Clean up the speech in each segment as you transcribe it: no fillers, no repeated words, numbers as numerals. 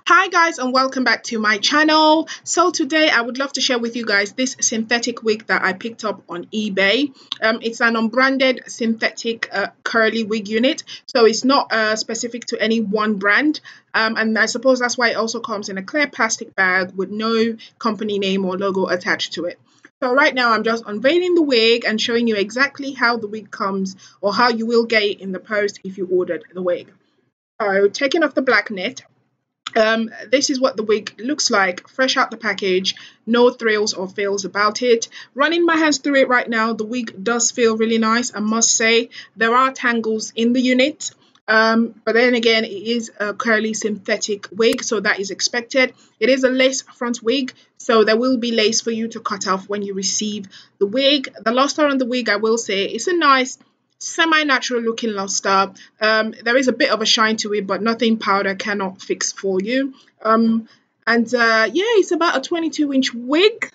Hi guys, and welcome back to my channel. So today I would love to share with you guys this synthetic wig that I picked up on eBay. It's an unbranded synthetic curly wig unit, so it's not specific to any one brand, and I suppose that's why it also comes in a clear plastic bag with no company name or logo attached to it. So right now I'm just unveiling the wig and showing you exactly how the wig comes, or how you will get it in the post if you ordered the wig. So taking off the black net, this is what the wig looks like fresh out the package. No thrills or feels about it. Running my hands through it right now, the wig does feel really nice. I must say there are tangles in the unit, but then again, it is a curly synthetic wig, so that is expected. It is a lace front wig, so there will be lace for you to cut off when you receive the wig. The luster on the wig, I will say, it's a nice semi-natural looking luster. There is a bit of a shine to it, but nothing powder cannot fix for you. Yeah, it's about a 22-inch wig.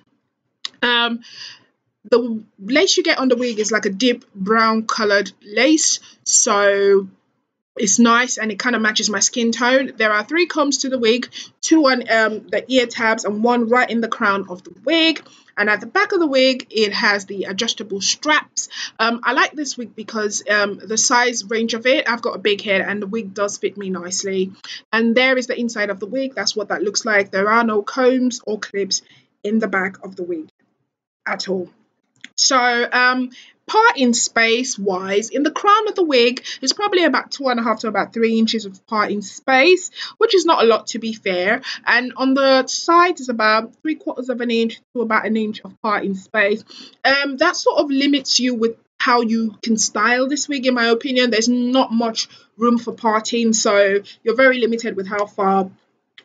The lace you get on the wig is like a deep brown colored lace, so it's nice and it kind of matches my skin tone. There are 3 combs to the wig, 2 on the ear tabs and 1 right in the crown of the wig. And at the back of the wig, it has the adjustable straps. I like this wig because the size range of it, I've got a big head and the wig does fit me nicely. And there is the inside of the wig. That's what that looks like. There are no combs or clips in the back of the wig at all. So parting space wise, in the crown of the wig is probably about 2.5 to about 3 inches of parting space, which is not a lot to be fair. And on the sides is about 3/4 of an inch to about an inch of parting space. That sort of limits you with how you can style this wig, in my opinion. There's not much room for parting, so you're very limited with how far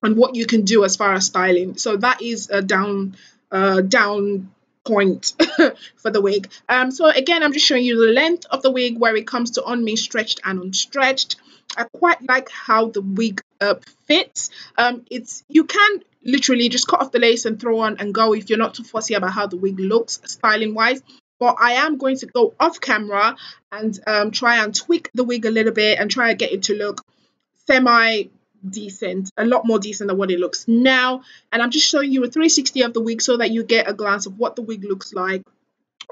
and what you can do as far as styling. So that is a down point for the wig. So again, I'm just showing you the length of the wig where it comes to on me stretched and unstretched. I quite like how the wig fits. You can literally just cut off the lace and throw on and go if you're not too fussy about how the wig looks styling wise. But I am going to go off camera and try and tweak the wig a little bit and try and get it to look semi decent, a lot more decent than what it looks now. And I'm just showing you a 360 of the wig so that you get a glance of what the wig looks like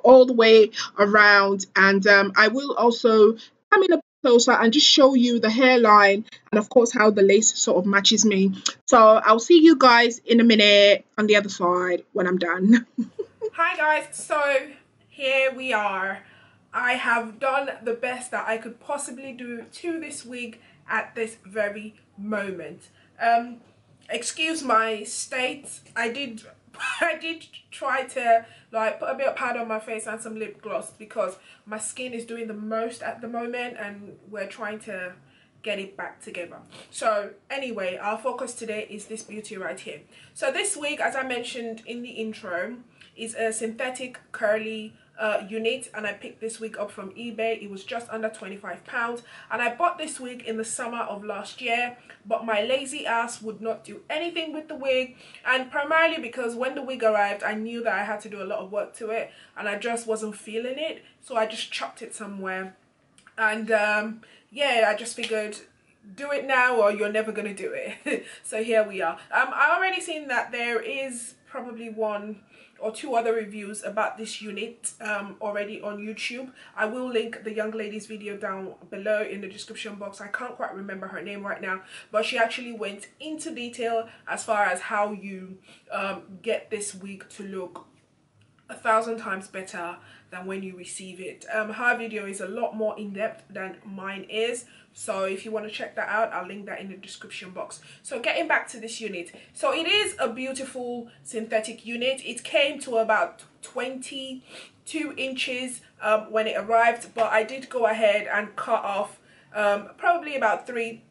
all the way around. And I will also come in a bit closer and just show you the hairline and of course how the lace sort of matches me. So I'll see you guys in a minute on the other side when I'm done. Hi guys, so here we are. I have done the best that I could possibly do to this wig at this very moment. Excuse my state. I did try to like put a bit of powder on my face and some lip gloss because my skin is doing the most at the moment and we're trying to get it back together. So anyway, our focus today is this beauty right here. So this wig, as I mentioned in the intro, is a synthetic curly unit, and I picked this wig up from eBay. It was just under £25, and I bought this wig in the summer of last year, but my lazy ass would not do anything with the wig, and primarily because when the wig arrived I knew that I had to do a lot of work to it and I just wasn't feeling it, so I just chucked it somewhere. And yeah, I just figured, do it now or you're never gonna do it. So here we are. I already seen that there is probably 1 or 2 other reviews about this unit already on YouTube. I will link the young lady's video down below in the description box. I can't quite remember her name right now, but she actually went into detail as far as how you get this wig to look 1,000 times better than when you receive it. Her video is a lot more in-depth than mine is, so if you want to check that out, I'll link that in the description box. So getting back to this unit, so it is a beautiful synthetic unit. It came to about 22 inches when it arrived, but I did go ahead and cut off probably about 3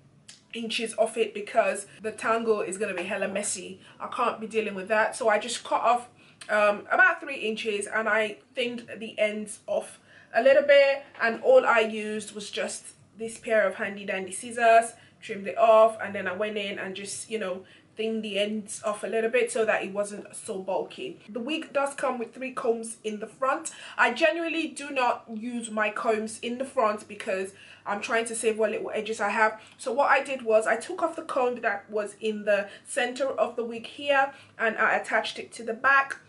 inches off it because the tangle is going to be hella messy. I can't be dealing with that, so I just cut off about 3 inches and I thinned the ends off a little bit, and all I used was just this pair of handy dandy scissors trimmed it off, and then I went in and just, you know, thing the ends off a little bit so that it wasn't so bulky. The wig does come with 3 combs in the front. I generally do not use my combs in the front because I'm trying to save what little edges I have. So what I did was I took off the comb that was in the center of the wig here, and I attached it to the back.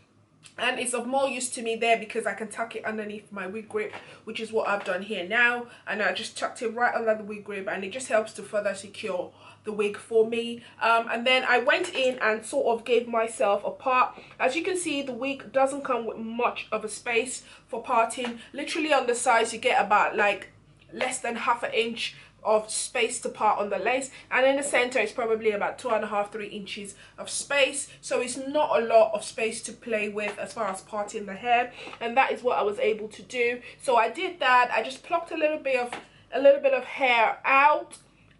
And it's of more use to me there because I can tuck it underneath my wig grip, which is what I've done here now. And I just tucked it right under the wig grip, and it just helps to further secure the wig for me. And then I went in and sort of gave myself a part. As you can see, the wig doesn't come with much of a space for parting. Literally on the sides you get about like less than ½ an inch of space to part on the lace, and in the center it's probably about 2.5–3 inches of space. So it's not a lot of space to play with as far as parting the hair, and that is what I was able to do. So I did that. I just plucked a little bit of hair out,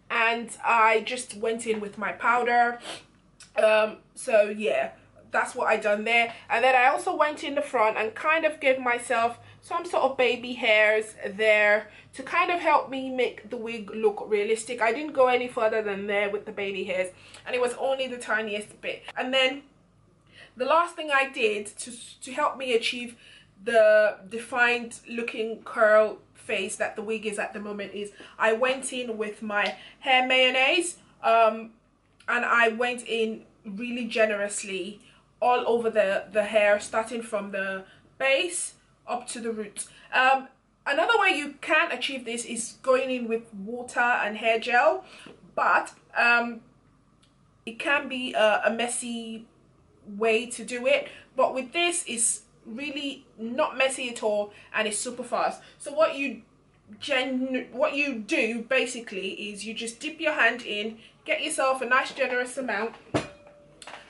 and I just went in with my powder. So yeah, that's what I done there. And then I also went in the front and kind of gave myself some sort of baby hairs there to kind of help me make the wig look realistic. I didn't go any further than there with the baby hairs, and it was only the tiniest bit. And then the last thing I did to help me achieve the defined looking curl face that the wig is at the moment is I went in with my hair mayonnaise, and I went in really generously all over the hair, starting from the base up to the roots. Another way you can achieve this is going in with water and hair gel, but it can be a messy way to do it. But with this, it's really not messy at all, and it's super fast. So what you do basically is you just dip your hand in, get yourself a nice generous amount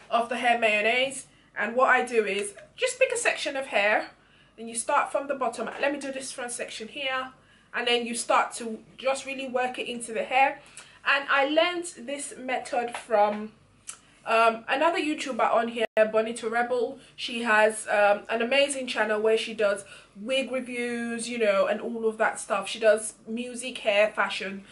of the hair mayonnaise, and what I do is just pick a section of hair, and you start from the bottom. Let me do this front section here, and then you start to just really work it into the hair. And I learned this method from another YouTuber on here, Bonita Rebel. She has an amazing channel where she does wig reviews, you know, and all of that stuff. She does music, hair, fashion.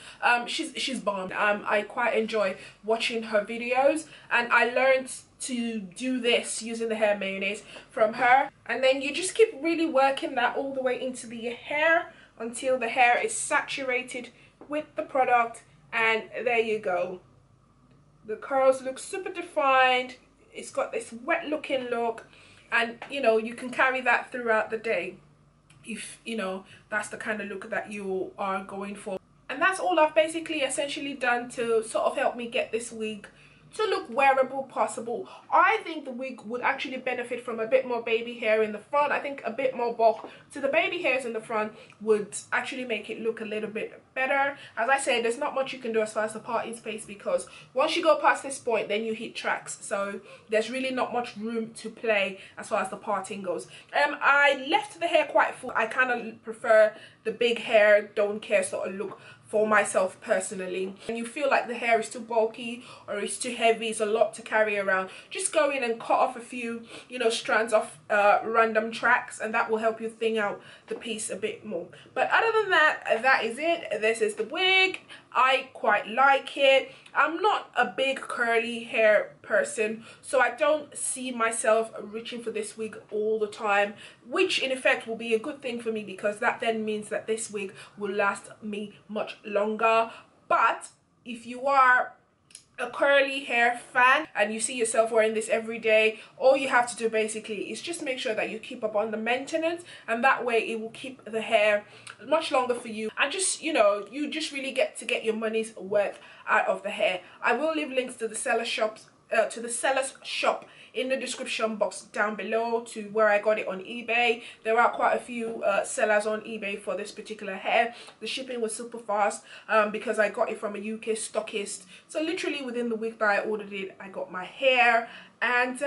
She's bomb. I quite enjoy watching her videos, and I learned to do this using the hair mayonnaise from her. And then you just keep really working that all the way into the hair until the hair is saturated with the product, and there you go. The curls look super defined. It's got this wet looking look, and you know, you can carry that throughout the day if you know that's the kind of look that you are going for. And that's all I've basically essentially done to sort of help me get this wig to look wearable possible. I think the wig would actually benefit from a bit more baby hair in the front. I think a bit more bulk to the baby hairs in the front would actually make it look a little bit better. As I said, there's not much you can do as far as the parting space, because once you go past this point, then you hit tracks. So there's really not much room to play as far as the parting goes. I left the hair quite full. I kind of prefer the big hair, don't care sort of look for myself personally. And you feel like the hair is too bulky or it's too heavy, it's a lot to carry around, just go in and cut off a few, you know, strands of random tracks, and that will help you thin out the piece a bit more. But other than that, that is it. This is the wig. I quite like it. I'm not a big curly hair person, so I don't see myself reaching for this wig all the time, which in effect will be a good thing for me, because that then means that this wig will last me much longer. But if you are a curly hair fan and you see yourself wearing this every day, all you have to do basically is just make sure that you keep up on the maintenance, and that way it will keep the hair much longer for you, and just, you know, you just really get to get your money's worth out of the hair. I will leave links to the seller's shop in the description box down below, to where I got it on eBay. There are quite a few sellers on eBay for this particular hair. The shipping was super fast because I got it from a UK stockist. So literally within the week that I ordered it, I got my hair. And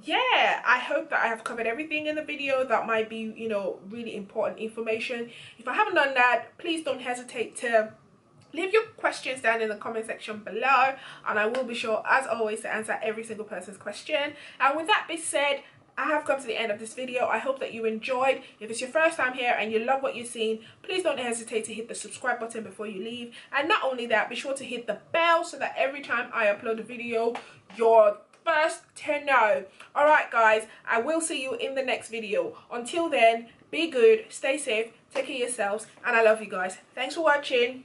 yeah, I hope that I have covered everything in the video that might be, you know, really important information. If I haven't done that, please don't hesitate to leave your questions down in the comment section below, and I will be sure, as always, to answer every single person's question. And with that being said, I have come to the end of this video. I hope that you enjoyed. If it's your first time here and you love what you've seen, please don't hesitate to hit the subscribe button before you leave. And not only that, be sure to hit the bell so that every time I upload a video, you're first to know. Alright guys, I will see you in the next video. Until then, be good, stay safe, take care of yourselves, and I love you guys. Thanks for watching.